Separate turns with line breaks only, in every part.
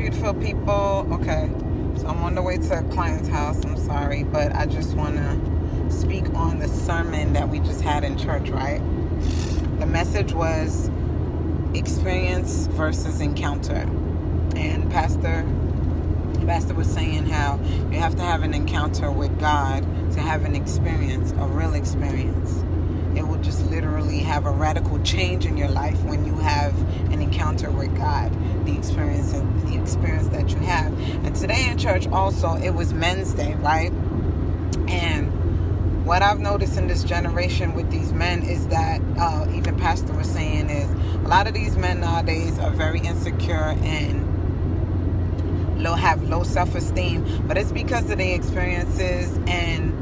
beautiful people. Okay, so I'm on the way to a client's house. I'm sorry, but I just want to speak on the sermon that we just had in church, right? The message was experience versus encounter. And Pastor was saying how you have to have an encounter with God to have an experience, a real experience. It will just literally have a radical change in your life when you have an encounter with God, the experience that you have. And today in church also, it was Men's Day, right? And what I've noticed in this generation with these men is that, even Pastor was saying, is a lot of these men nowadays are very insecure and have low self-esteem, but it's because of the experiences and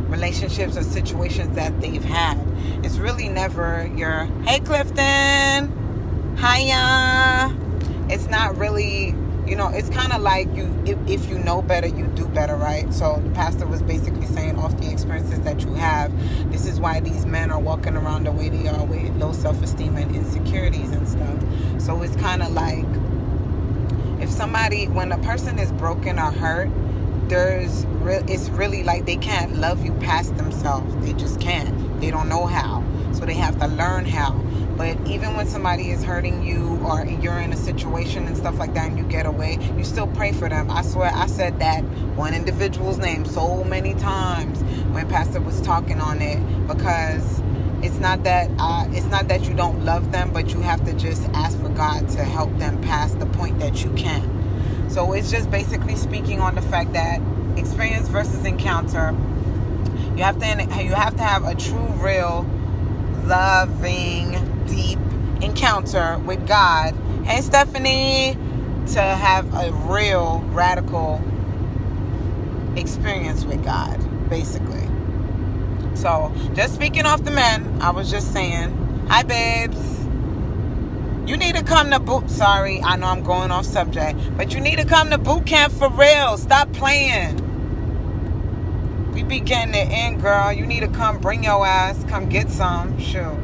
relationships or situations that they've had. It's really never your, hey Clifton, hiya. It's not really, it's kind of like if you know better, you do better, right? So the pastor was basically saying, off the experiences that you have, this is why these men are walking around the way they are with low self-esteem and insecurities and stuff. So it's kind of like, when a person is broken or hurt, it's really like they can't love you past themselves. They just can't. They don't know how. So they have to learn how. But even when somebody is hurting you or you're in a situation and stuff like that and you get away, you still pray for them. I swear I said that one individual's name so many times when Pastor was talking on it, because it's not that you don't love them, but you have to just ask for God to help them past the point that you can. So it's just basically speaking on the fact that experience versus encounter. You have to have a true, real, loving, deep encounter with God. Hey, Stephanie, to have a real, radical experience with God, basically. So, just speaking off the men, I was just saying, hi, babes. You need to come to sorry, I know I'm going off subject, but you need to come to boot camp for real. Stop playing. We be getting it in, girl. You need to come, bring your ass, come get some. Shoot.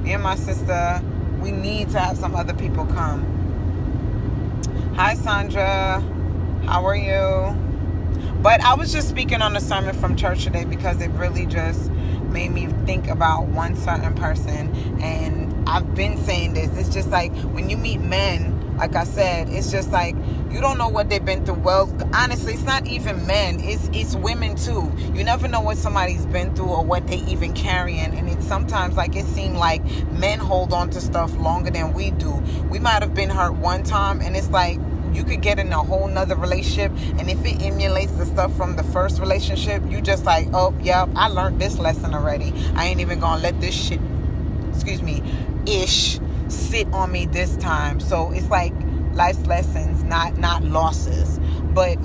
Me and my sister, we need to have some other people come. Hi, Sandra. How are you? But I was just speaking on the sermon from church today because it really just made me think about one certain person. And I've been saying this. It's just like when you meet men, like I said, it's just like you don't know what they've been through. Well, honestly, it's not even men. It's women too. You never know what somebody's been through or what they even carrying. And it's sometimes like it seems like men hold on to stuff longer than we do. We might have been hurt one time, and it's like you could get in a whole nother relationship, and if it emulates the stuff from the first relationship, you just like, oh, yep, I learned this lesson already. I ain't even gonna let this shit, sit on me this time. So it's like life's lessons, not losses. But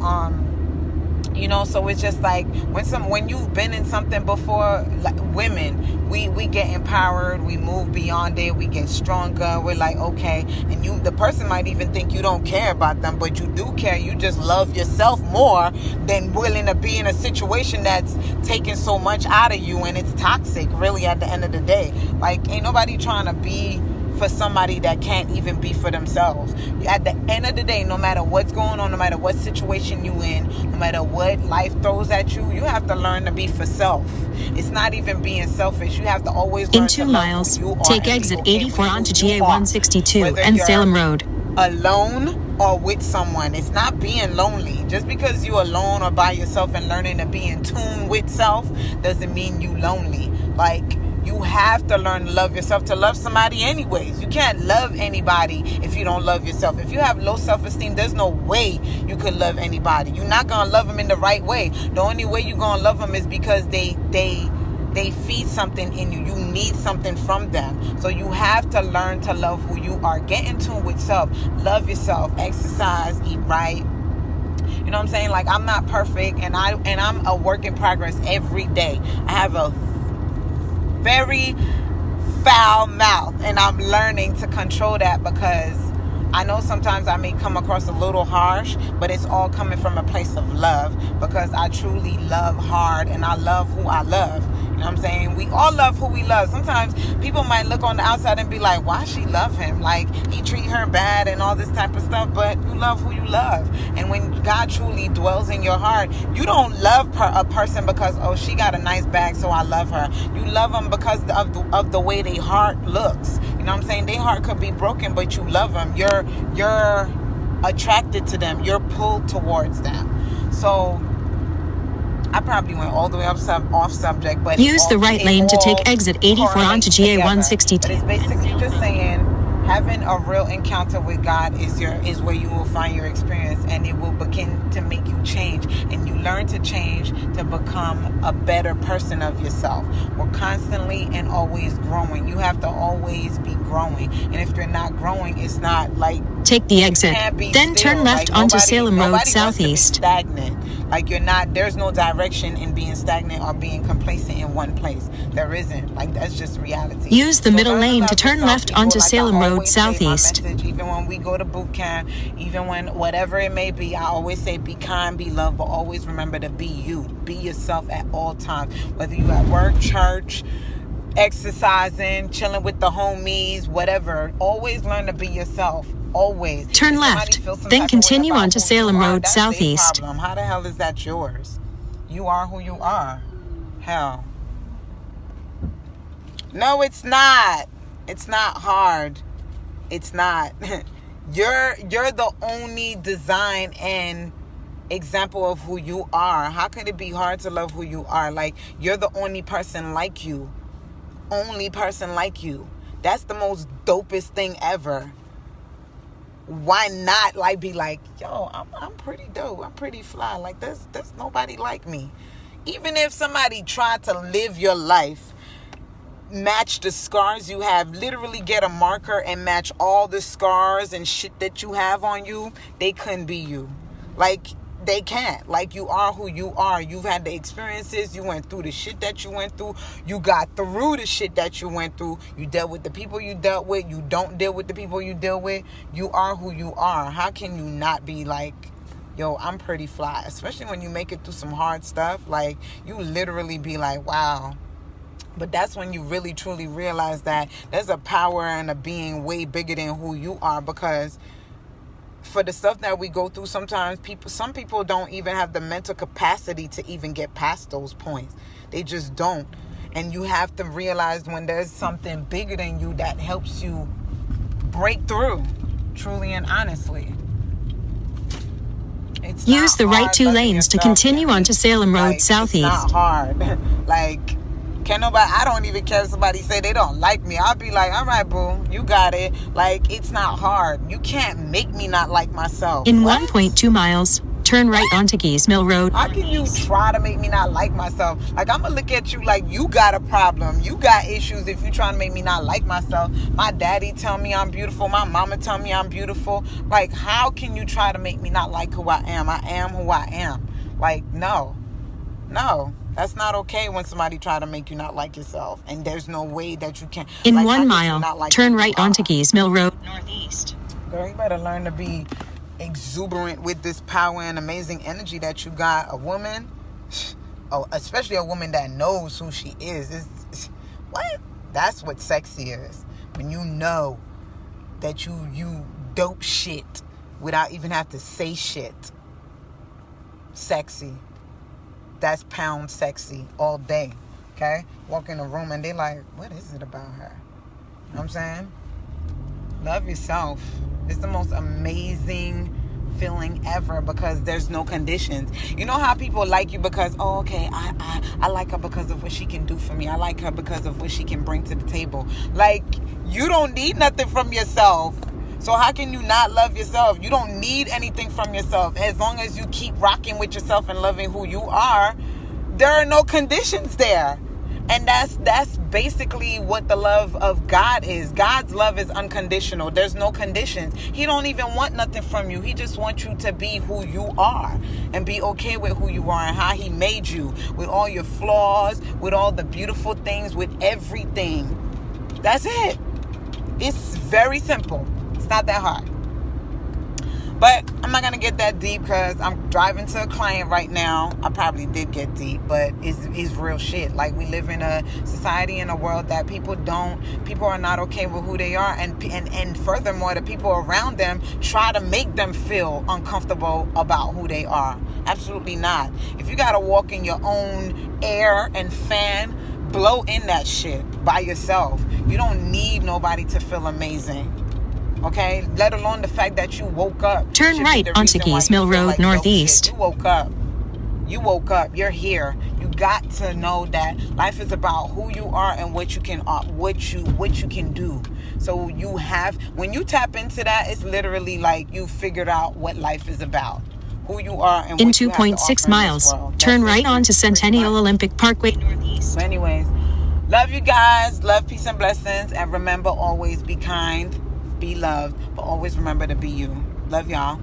so it's just like when you've been in something before, like women, we get empowered, we move beyond it, we get stronger. We're like, okay, and the person might even think you don't care about them, but you do care. You just love yourself more than willing to be in a situation that's taking so much out of you, and it's toxic, really, at the end of the day. Like, ain't nobody trying to be for somebody that can't even be for themselves. At the end of the day, no matter what's going on, no matter what situation you in, no matter what life throws at you, you have to learn to be for self. It's not even being selfish. You have to always learn
in 2 miles, take exit 84 onto GA 162 and Salem Road.
Alone or with someone. It's not being lonely. Just because you're alone or by yourself and learning to be in tune with self doesn't mean you lonely. Like, you have to learn to love yourself to love somebody anyways. You can't love anybody if you don't love yourself. If you have low self-esteem, there's no way you could love anybody. You're not going to love them in the right way. The only way you're going to love them is because they feed something in you. You need something from them. So you have to learn to love who you are. Get in tune with self. Love yourself. Exercise. Eat right. You know what I'm saying? Like, I'm not perfect, and I'm a work in progress every day. I have a very foul mouth, and I'm learning to control that, because I know sometimes I may come across a little harsh, but it's all coming from a place of love, because I truly love hard and I love who I love. You know what I'm saying? We all love who we love. Sometimes people might look on the outside and be like, why she love him? Like, he treat her bad and all this type of stuff. But you love who you love. And when God truly dwells in your heart, you don't love a person because, oh, she got a nice bag, so I love her. You love them because of the way their heart looks. You know what I'm saying? Their heart could be broken, but you love them. You're attracted to them. You're pulled towards them. So I probably went all the way off subject, but
use the right lane to take exit 84 onto GA 162.
But it's basically just saying having a real encounter with God is where you will find your experience, and it will begin to make you change, and you learn to change to become a better person of yourself. We're constantly and always growing. You have to always be growing, and if you're not growing, it's not like
take the exit, then turn left onto Salem Road Southeast.
Stagnant. Like, you're not, there's no direction in being stagnant or being complacent in one place. There isn't. Like, that's just reality.
Use the middle lane to turn left onto Salem Road Southeast.
Even when we go to boot camp, even when whatever it may be, I always say be kind, be loved, but always remember to be you. Be yourself at all times. Whether you at work, church, exercising, chilling with the homies, whatever. Always learn to be yourself. Always.
Turn left, then continue on to Salem Road Southeast.
How the hell is that yours? You are who you are. Hell. No, it's not. It's not hard. It's not. You're the only design and example of who you are. How could it be hard to love who you are? Like, you're the only person like you. Only person like you. That's the most dopest thing ever. Why not like be like, yo, I'm pretty dope, I'm pretty fly, like there's nobody like me. Even if somebody tried to live your life, match the scars you have, literally get a marker and match all the scars and shit that you have on you, they couldn't be you. Like, they can't. Like, you are who you are. You've had the experiences. You went through the shit that you went through. You got through the shit that you went through. You dealt with the people you dealt with. You don't deal with the people you deal with. You are who you are. How can you not be like, yo, I'm pretty fly? Especially when you make it through some hard stuff. Like, you literally be like, wow. But that's when you really, truly realize that there's a power and a being way bigger than who you are, because for the stuff that we go through, sometimes some people don't even have the mental capacity to even get past those points. They just don't. And you have to realize when there's something bigger than you that helps you break through, truly and honestly.
Use the right two lanes to continue onto Salem Road Southeast.
It's not hard. Like, can't nobody, I don't even care if somebody say they don't like me. I'll be like, all right, boo, you got it. Like, it's not hard. You can't make me not like myself.
In 1.2 miles, turn right onto Geese Mill Road.
How can you try to make me not like myself? Like, I'm going to look at you like you got a problem. You got issues if you're trying to make me not like myself. My daddy tell me I'm beautiful. My mama tell me I'm beautiful. Like, how can you try to make me not like who I am? I am who I am. Like, no. That's not okay when somebody try to make you not like yourself. And there's no way that you can.
In
like,
1 mile, turn right onto Geese Mill Road Northeast.
Girl, you better learn to be exuberant with this power and amazing energy that you got. A woman, especially a woman that knows who she is. What? That's what sexy is. When you know that you dope shit without even have to say shit. Sexy. That's pound sexy all day. Okay? Walk in a room and they like, what is it about her? You know what I'm saying? Love yourself. It's the most amazing feeling ever, because there's no conditions. You know how people like you because, oh, okay, I like her because of what she can do for me. I like her because of what she can bring to the table. Like, you don't need nothing from yourself. So how can you not love yourself? You don't need anything from yourself. As long as you keep rocking with yourself and loving who you are, there are no conditions there. And that's basically what the love of God is. God's love is unconditional. There's no conditions. He don't even want nothing from you. He just wants you to be who you are and be okay with who you are and how he made you, with all your flaws, with all the beautiful things, with everything. That's it. It's very simple. It's not that hard. But I'm not going to get that deep because I'm driving to a client right now. I probably did get deep, but it's real shit. Like, we live in a society, in a world that people are not okay with who they are. And furthermore, the people around them try to make them feel uncomfortable about who they are. Absolutely not. If you got to walk in your own air and fan, blow in that shit by yourself. You don't need nobody to feel amazing. Okay, let alone the fact that you woke up.
Turn right onto Keys Mill Road Northeast.
You woke up. You're here. You got to know that life is about who you are and what you can do. So when you tap into that, it's literally like you figured out what life is about. Who you are and
in
what you have to
2.6
offer
miles.
in this world.
Turn
That's
right
it.
onto Centennial Olympic Parkway Northeast.
So anyways, love you guys. Love, peace, and blessings. And remember, always be kind, be loved, but always remember to be you. Love y'all.